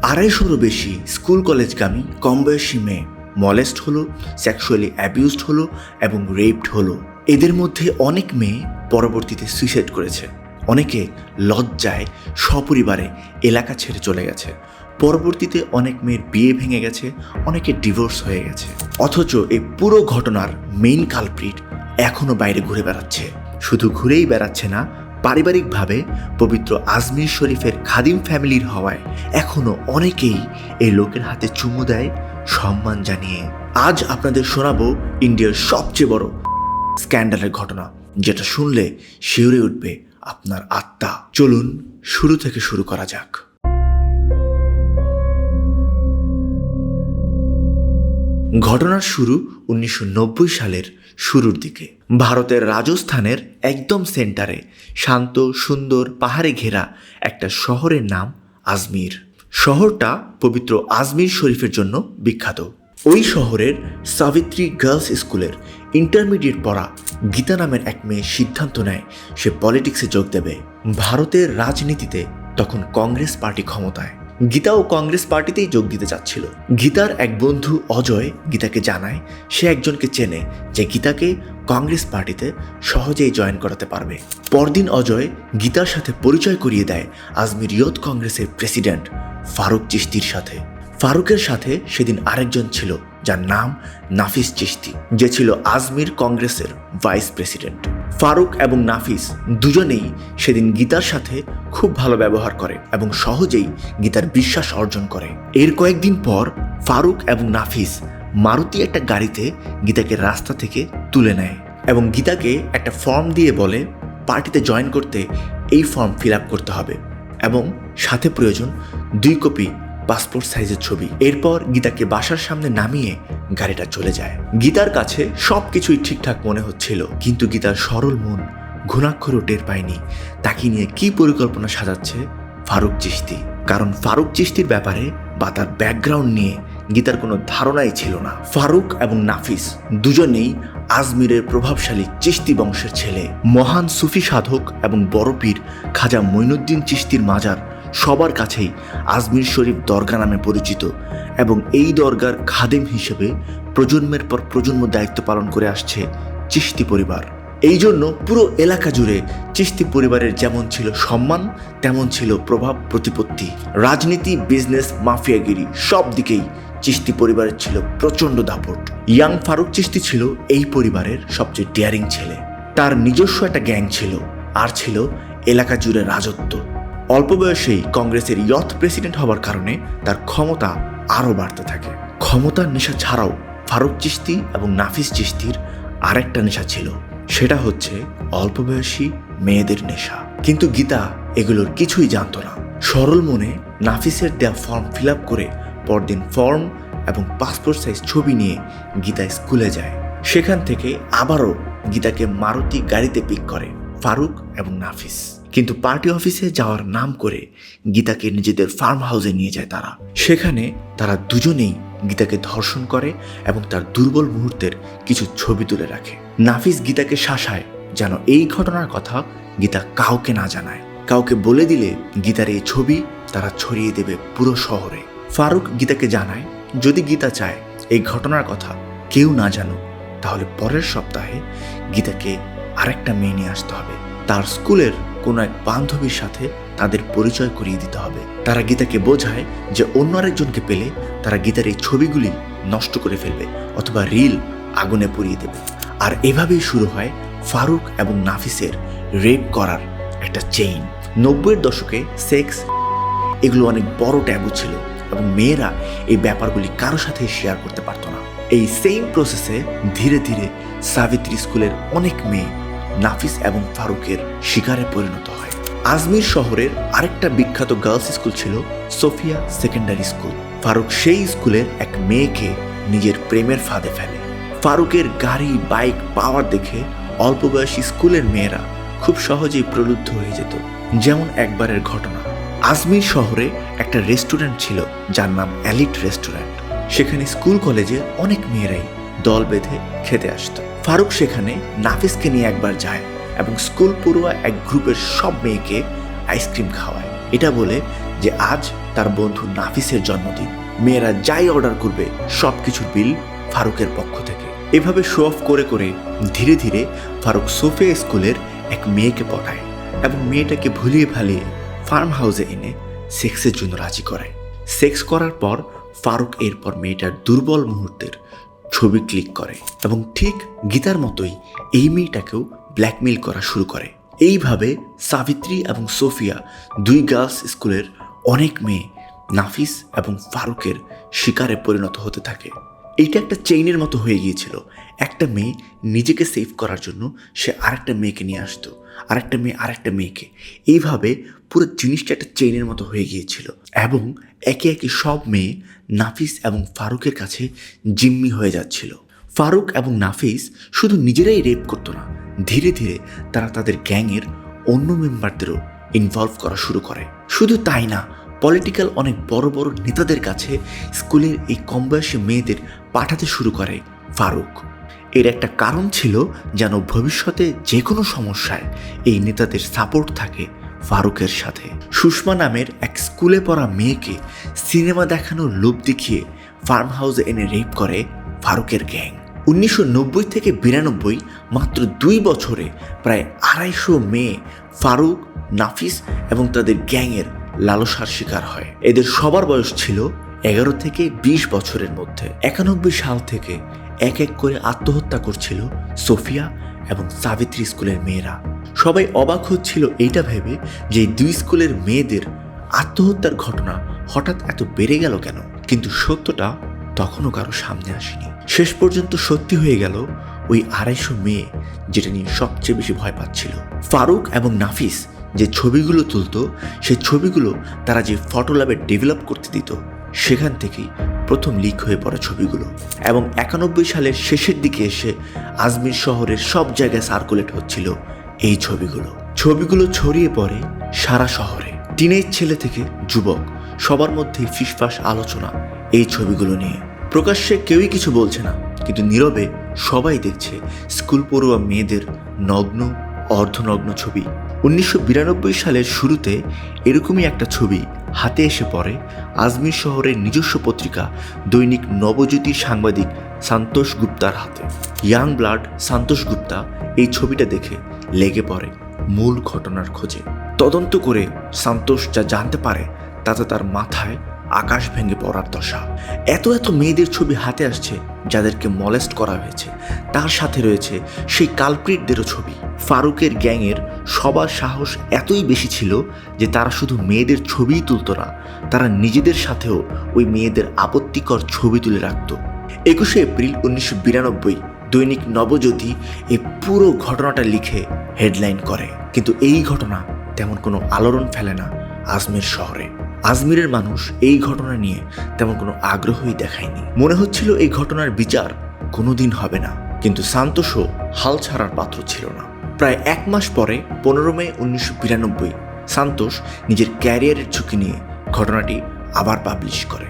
250-রও বেশি স্কুল কলেজগামী কম বয়সী মেয়ে মলেস্ট হলো, সেক্সুয়ালি অ্যাবিউজড হলো এবং রেপড হলো। এদের মধ্যে অনেক মেয়ে পরবর্তীতে সুইসাইড করেছে, অনেকে লজ্জায় সপরিবারে এলাকা ছেড়ে চলে গেছে। পরবর্তীতে অনেক মেয়ের বিয়ে ভেঙে গেছে, অনেকে ডিভোর্স হয়ে গেছে। অথচ এই পুরো ঘটনার মেইন কালপ্রিট এখনো বাইরে ঘুরে বেড়াচ্ছে। শুধু ঘুরেই বেড়াচ্ছে না, পারিবারিকভাবে পবিত্র আজমির শরীফের খাদিম ফ্যামিলির হওয়ায় এখনো অনেকেই এই লোকের হাতে চুমু দেয় সম্মান জানিয়ে। আজ আপনাদের শোনাবো ইন্ডিয়ার সবচেয়ে বড় স্ক্যান্ডালের ঘটনা, যেটা শুনলে শিউরে উঠবে আপনার আত্মা। চলুন শুরু থেকে শুরু করা যাক। ঘটনার শুরু 1990 সালের শুরুর দিকে। ভারতের রাজস্থানের একদম সেন্টারে শান্ত সুন্দর পাহাড়ে ঘেরা একটা শহরের নাম আজমির। শহরটা পবিত্র আজমির শরীফের জন্য বিখ্যাত। ওই শহরের সাবিত্রী গার্লস স্কুলের ইন্টারমিডিয়েট পড়া গীতা নামের এক মেয়ে সিদ্ধান্ত নেয় সে পলিটিক্সে যোগ দেবে। ভারতের রাজনীতিতে তখন কংগ্রেস পার্টি ক্ষমতায়। গীতাও কংগ্রেস পার্টিতেই যোগ দিতে চাচ্ছিল। গীতার এক বন্ধু অজয় গীতাকে জানায় সে একজনকে চেনে যে গীতাকে কংগ্রেস পার্টিতে সহজেই জয়েন করাতে পারবে। পরদিন অজয় গীতার সাথে পরিচয় করিয়ে দেয় আজমির ইয়ুথ কংগ্রেসের প্রেসিডেন্ট ফারুক চিশতির সাথে। ফারুকের সাথে সেদিন আরেকজন ছিল যার নাম নাফিস চিশতি, যে ছিল আজমির কংগ্রেসের ভাইস প্রেসিডেন্ট। ফারুক এবং নাফিস দুজনেই সেদিন গীতার সাথে খুব ভালো ব্যবহার করে এবং সহজেই গীতার বিশ্বাস অর্জন করে। এর কয়েকদিন পর ফারুক এবং নাফিস মারুতি একটা গাড়িতে গীতাকে রাস্তা থেকে তুলে নেয় এবং গীতাকে একটা ফর্ম দিয়ে বলে পার্টিতে জয়েন করতে এই ফর্ম ফিল আপ করতে হবে এবং সাথে প্রয়োজন 2 কপি পাসপোর্ট সাইজের ছবি। এরপর গীতাকে বাসার সামনে নামিয়ে গাড়িটা চলে যায়। গীতার কাছে সবকিছুই ঠিকঠাক মনে হচ্ছিল, কিন্তু গীতার সরল মন ঘুণাক্ষরও টের পায়নি তাকে নিয়ে কি পরিকল্পনা সাজাচ্ছে ফারুক চিশতি। কারণ ফারুক চিশতির ব্যাপারে বা তার ব্যাকগ্রাউন্ড নিয়ে গীতার কোনো ধারণাই ছিল না। ফারুক এবং নাফিস দুজনেই আজমিরের প্রভাবশালী চিশতি বংশের ছেলে। মহান সুফি সাধক এবং বড় পীর খাজা মঈনুদ্দিন চিশতির মাজার সবার কাছেই আজমির শরীফ দরগা নামে পরিচিত এবং এই দরগার খাদেম হিসেবে প্রজন্মের পর প্রজন্ম দায়িত্ব পালন করে আসছে চিশতি পরিবার। এই জন্য পুরো এলাকা জুড়ে চিশতি পরিবারের যেমন ছিল সম্মান, তেমন ছিল প্রভাব প্রতিপত্তি। রাজনীতি, বিজনেস, মাফিয়াগিরি সব দিকেই চিশতি পরিবারের ছিল প্রচণ্ড দাপট। ইয়াং ফারুক চিশতি ছিল এই পরিবারের সবচেয়ে ডেয়ারিং ছেলে। তার নিজস্ব একটা গ্যাং ছিল আর ছিল এলাকা জুড়ে রাজত্ব। অল্প বয়সেই কংগ্রেসের ইয়ুথ প্রেসিডেন্ট হওয়ার কারণে তার ক্ষমতা আরও বাড়তে থাকে। ক্ষমতার নেশা ছাড়াও ফারুক চিশতি এবং নাফিস চিশতির আরেকটা নেশা ছিল, সেটা হচ্ছে অল্প বয়সী মেয়েদের নেশা। কিন্তু গীতা এগুলোর কিছুই জানতো না। সরল মনে নাফিসের দেয়া ফর্ম ফিল আপ করে পরদিন ফর্ম এবং পাসপোর্ট সাইজ ছবি নিয়ে গীতা স্কুলে যায়। সেখান থেকে আবারও গীতাকে মারুতি গাড়িতে পিক করে ফারুক এবং নাফিস। কিন্তু পার্টি অফিসে যাওয়ার নাম করে গীতাকে নিজেদের ফার্ম হাউসে নিয়ে যায় তারা। সেখানে তারা দুজনেই গীতাকে ধর্ষণ করে এবং তার দুর্বল মুহূর্তের কিছু ছবি তুলে রাখে। নাফিস গীতাকে শাসায় যেন এই ঘটনার কথা গীতা কাউকে না জানায়। কাউকে বলে দিলে গীতার এই ছবি তারা ছড়িয়ে দেবে পুরো শহরে। ফারুক গীতাকে জানায় যদি গীতা চায় এই ঘটনার কথা কেউ না জানুক, তাহলে পরের সপ্তাহে গীতাকে আরেকটা মেয়ে নিয়ে আসতে হবে। তার স্কুলের কোনো এক বান্ধবীর সাথে তাদের পরিচয় করিয়ে দিতে হবে। তারা গীতাকে বোঝায় যে অন্য আরেকজনকে পেলে তারা গীতার এই ছবিগুলি নষ্ট করে ফেলবে অথবা রিল আগুনে পুড়িয়ে দেবে। আর এভাবেই শুরু হয় ফারুক এবং নাফিসের রেপ করার একটা চেইন। 90-এর দশকে সেক্স এগুলো অনেক বড় ট্যাবু ছিল এবং মেয়েরা এই ব্যাপারগুলি কারো সাথে শেয়ার করতে পারত না। এই সেম প্রসেসে ধীরে ধীরে সাবিত্রী স্কুলের অনেক মেয়ে নাফিস এবং ফারুকের শিকারে পরিণত হয়। আজমির শহরের আরেকটা বিখ্যাত গার্লস স্কুল ছিল সোফিয়া সেকেন্ডারি স্কুল। ফারুক সেই স্কুলের এক মেয়েকে নিজের প্রেমের ফাঁদে ফেলে। ফারুকের গাড়ি, বাইক, পাওয়ার দেখে অল্প বয়সী স্কুলের মেয়েরা খুব সহজেই প্রলুব্ধ হয়ে যেত। যেমন একবারের ঘটনা, আজমির শহরে একটা রেস্টুরেন্ট ছিল যার নাম এলিট রেস্টুরেন্ট। সেখানে স্কুল কলেজের অনেক মেয়েরাই দল বেঁধে খেতে আসতো। ফারুক সেখানে নাফিসকে নিয়ে একবার যায় এবং স্কুল পড়ুয়া এক গ্রুপের সব মেয়েকে আইসক্রিম খাওয়ায়। এটা বলে যে আজ তার বন্ধু নাফিসের জন্মদিন। মেয়েরা যাই অর্ডার করবে সবকিছুর বিল ফারুকের পক্ষ থেকে। এভাবে শো অফ করে করে ধীরে ধীরে ফারুক সোফিয়া স্কুলের এক মেয়েকে পটায় এবং মেয়েটাকে ভুলিয়ে ভালিয়ে ফার্ম হাউসে এনে সেক্সের জন্য রাজি করায়। সেক্স করার পর ফারুক এরপর মেয়েটার দুর্বল মুহূর্তের ছবি ক্লিক করে এবং ঠিক গীতার মতোই এই মেয়েটাকেও ব্ল্যাকমেইল করা শুরু করে। এইভাবে সাবিত্রী এবং সোফিয়া দুই গার্লস স্কুলের অনেক মেয়ে নাফিস এবং ফারুকের শিকারে পরিণত হতে থাকে। এইটা একটা চেইনের মতো হয়ে গিয়েছিল। একটা মেয়ে নিজেকে সেভ করার জন্য সে আরেকটা মেয়েকে নিয়ে আসতো, আরেকটা মেয়ে আরেকটা মেয়েকে। এইভাবে পুরো জিনিসটা একটা চেইনের মতো হয়ে গিয়েছিল এবং একে একে সব মেয়ে নাফিস এবং ফারুকের কাছে জিম্মি হয়ে যাচ্ছিল। ফারুক এবং নাফিস শুধু নিজেরাই রেপ করতো না, ধীরে ধীরে তারা তাদের গ্যাংয়ের অন্য মেম্বারদেরও ইনভলভ করা শুরু করে। শুধু তাই না, পলিটিক্যাল অনেক বড় বড় নেতাদের কাছে স্কুলের এই কম বয়সী মেয়েদের পাঠাতে শুরু করে ফারুক। এর একটা কারণ ছিল যেন ভবিষ্যতে যে কোনো সমস্যায় এই নেতাদের সাপোর্ট থাকে ফারুকের সাথে। সুষমা নামের এক স্কুলে পড়া মেয়েকে সিনেমা দেখানোর লোভ দেখিয়ে ফার্ম হাউসে এনে রেপ করে ফারুকের গ্যাং। 1990 থেকে 92 মাত্র 2 বছরে প্রায় 250 মেয়ে ফারুক, নাফিস এবং তাদের গ্যাংয়ের লালসার শিকার হয়। এদের সবার বয়স ছিল 11 থেকে 20 বছরের মধ্যে। 91 সাল থেকে এক এক করে আত্মহত্যা করছিল সোফিয়া এবং সাবিত্রী স্কুলের মেয়েরা। সবাই অবাক হচ্ছিল এইটা ভেবে যে দুই স্কুলের মেয়েদের আত্মহত্যার ঘটনা হঠাৎ এত বেড়ে গেল কেন, কিন্তু সত্যটা তখনও কারো সামনে আসেনি। শেষ পর্যন্ত সত্যি হয়ে গেল ওই 250 মেয়ে যেটা নিয়ে সবচেয়ে বেশি ভয় পাচ্ছিল। ফারুক এবং নাফিস যে ছবিগুলো তুলতো সেই ছবিগুলো তারা যে ফটো ল্যাবে ডেভেলপ করতে দিত সেখান থেকেই প্রথম লিক হয়ে পড়ে ছবিগুলো এবং 91 সালের শেষের দিকে এসে আজমির শহরের সব জায়গায় সার্কুলেট হচ্ছিল এই ছবিগুলো ছড়িয়ে পড়ে সারা শহরে। টিনেজ ছেলে থেকে যুবক সবার মধ্যে ফিসফাস আলোচনা এই ছবিগুলো নিয়ে। প্রকাশ্যে কেউই কিছু বলছে না, কিন্তু নীরবে সবাই দেখছে স্কুল পড়ুয়া মেয়েদের নগ্ন অর্ধনগ্ন ছবি। 1992 সালের শুরুতে এরকমই একটা ছবি হাতে এসে পড়ে আজমির শহরের নিজস্ব পত্রিকা দৈনিক নবজ্যোতির সাংবাদিক সন্তোষ গুপ্তার হাতে। ইয়াং ব্লাড সন্তোষ গুপ্তা এই ছবিটা দেখে লেগে পড়ে মূল ঘটনার খোঁজে। তদন্ত করে সন্তোষ যা জানতে পারে তাতে তার মাথায় আকাশ ভেঙে পড়ার দশা। এত মেয়েদের ছবি হাতে আসছে যাদেরকে মলেস্ট করা হয়েছে, তার সাথে রয়েছে সেই কালপ্রিটদেরও ছবি। ফারুকের গ্যাংয়ের সবার সাহস এতই বেশি ছিল যে তারা শুধু মেয়েদের ছবিই তুলত না, তারা নিজেদের সাথেও ওই মেয়েদের আপত্তিকর ছবি তুলে রাখত। 21 এপ্রিল 1992 দৈনিক নবজ্যোতি এই পুরো ঘটনাটা লিখে হেডলাইন করে, কিন্তু এই ঘটনা তেমন কোনো আলোড়ন ফেলে না আজমির শহরে। আজমিরের মানুষ এই ঘটনা নিয়ে তেমন কোনো আগ্রহই দেখায়নি। মনে হচ্ছিল এই ঘটনার বিচার কোনোদিন হবে না, কিন্তু সান্তোষও হাল ছাড়ার পাত্র ছিল না। প্রায় 1 মাস পরে 15 মে 1992 সান্তোষ নিজের ক্যারিয়ারের ঝুঁকি নিয়ে ঘটনাটি আবার পাবলিশ করে।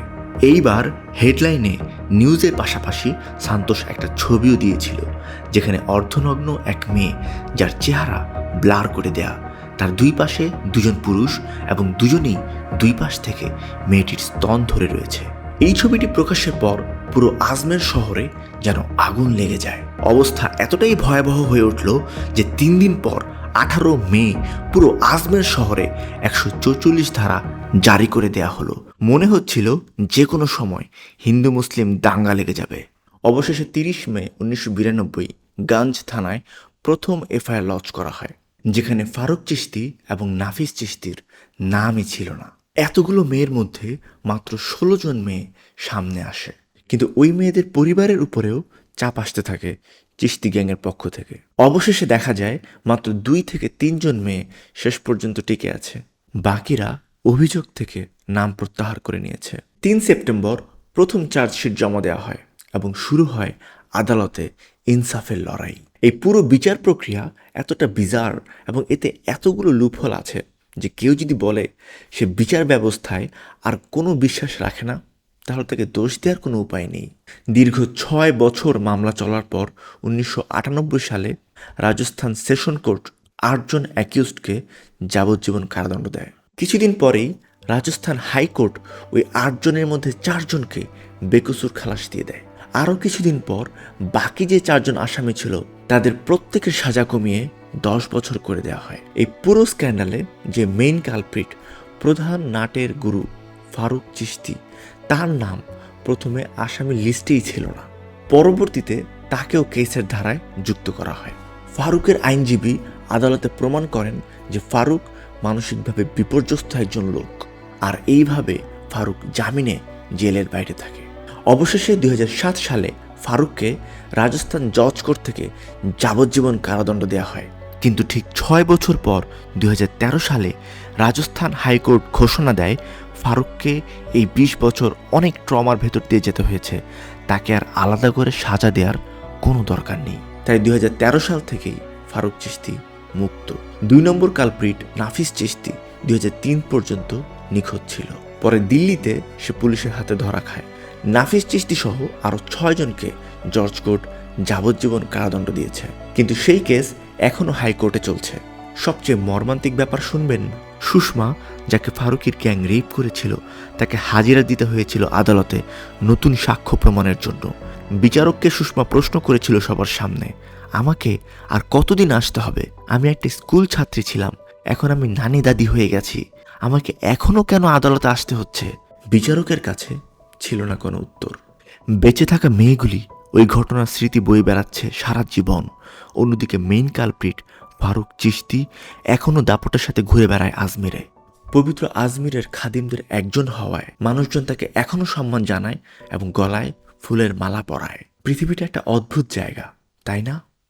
এইবার হেডলাইনে নিউজের পাশাপাশি সান্তোষ একটা ছবিও দিয়েছিল, যেখানে অর্ধনগ্ন এক মেয়ে যার চেহারা ব্লার করে দেয়া, তার দুই পাশে দুজন পুরুষ এবং দুজনেই দুই পাশ থেকে মেয়েটির স্তন ধরে রয়েছে। এই ছবিটি প্রকাশের পর পুরো আজমের শহরে যেন আগুন লেগে যায়। অবস্থা এতটাই ভয়াবহ হয়ে উঠল যে 3 দিন পর 18 মে পুরো আজমের শহরে 144 ধারা জারি করে দেয়া হলো। মনে হচ্ছিল যে কোনো সময় হিন্দু মুসলিম দাঙ্গা লেগে যাবে। অবশেষে 30 মে 1992 গঞ্জ থানায় প্রথম এফআইআর লঞ্চ করা হয়, যেখানে ফারুক চিশতি এবং নাফিস চিশতির নামই ছিল না। এতগুলো মেয়ের মধ্যে মাত্র 16 জন মেয়ে সামনে আসে, কিন্তু ওই মেয়েদের পরিবারের উপরেও চাপ আসতে থাকে চিশতি গ্যাংয়ের পক্ষ থেকে। অবশেষে দেখা যায় মাত্র 2 থেকে 3 জন মেয়ে শেষ পর্যন্ত টিকে আছে, বাকিরা অভিযোগ থেকে নাম প্রত্যাহার করে নিয়েছে। 3 সেপ্টেম্বর প্রথম চার্জশিট জমা দেওয়া হয় এবং শুরু হয় আদালতে ইনসাফের লড়াই। এই পুরো বিচার প্রক্রিয়া এতটা বিজার এবং এতে এতগুলো লুপহোল আছে যে কেউ যদি বলে সে বিচার ব্যবস্থায় আর কোনো বিশ্বাস রাখে না, তাহলে তাকে দোষ দেওয়ার কোনো উপায় নেই। দীর্ঘ 6 বছর মামলা চলার পর 1998 সালে রাজস্থান সেশন কোর্ট 8 জন অ্যাকিউজডকে যাবজ্জীবন কারাদণ্ড দেয়। কিছুদিন পরেই রাজস্থান হাইকোর্ট ওই 8 জনের মধ্যে 4 জনকে বেকসুর খালাস দিয়ে দেয়। আরও কিছুদিন পর বাকি যে 4 জন আসামি ছিল তাদের প্রত্যেকের সাজা কমিয়ে 10 বছর করে দেওয়া হয়। এই পুরো স্ক্যান্ডালে যে মেইন কালপ্রিট, প্রধান নাটের গুরু ফারুক চিশতি, তার নাম প্রথমে আসামি লিস্টেই ছিল না। পরবর্তীতে তাকেও কেসের ধারায় যুক্ত করা হয়। ফারুকের আইনজীবী আদালতে প্রমাণ করেন যে ফারুক মানসিকভাবে বিপর্যস্ত একজন লোক, আর এইভাবে ফারুক জামিনে জেলের বাইরে থাকে। অবশেষে 2007 সালে ফারুককে রাজস্থান জজ কোর্ট থেকে যাবজ্জীবন কারাদণ্ড দেওয়া হয়। কিন্তু ঠিক 6 বছর পর 2013 সালে রাজস্থান হাইকোর্ট ঘোষণা দেয় ফারুককে এই 20 বছর অনেক ট্রমার ভেতর দিয়ে যেতে হয়েছে, তাকে আর আলাদা করে সাজা দেওয়ার কোনো দরকার নেই। তাই 2013 সাল থেকেই ফারুক চিশতি মুক্ত। 2 নম্বর কালপ্রিট নাফিস চিশতি 2003 পর্যন্ত নিখোঁজ ছিল। পরে দিল্লিতে সে পুলিশের হাতে ধরা খায়। নাফিস চিশতি সহ আরও 6 জনকে জজ কোর্ট যাবজ্জীবন কারাদণ্ড দিয়েছে, কিন্তু সেই কেস এখনও হাইকোর্টে চলছে। সবচেয়ে মর্মান্তিক ব্যাপার শুনবেন, সুষমা, যাকে ফারুকের গ্যাং রেপ করেছিল, তাকে হাজিরা দিতে হয়েছিল আদালতে নতুন সাক্ষ্য প্রমাণের জন্য। বিচারককে সুষমা প্রশ্ন করেছিল সবার সামনে, আমাকে আর কতদিন আসতে হবে? আমি একটা স্কুল ছাত্রী ছিলাম, এখন আমি নানি দাদি হয়ে গেছি, আমাকে এখনও কেন আদালতে আসতে হচ্ছে? বিচারকের কাছে ছিল না কোনো উত্তর। বেঁচে থাকা মেয়েগুলি ওই ঘটনার স্মৃতি বয়ে বেড়াচ্ছে সারা জীবন। অন্যদিকে মেইন কালপ্রিট ফারুক চিশতি এখনও দাপটের সাথে ঘুরে বেড়ায় আজমিরে। পবিত্র আজমিরের খাদিমদের একজন হওয়ায় মানুষজন তাকে এখনও সম্মান জানায় এবং গলায় ফুলের মালা পরায়। পৃথিবীটা একটা অদ্ভুত জায়গা, তাই না?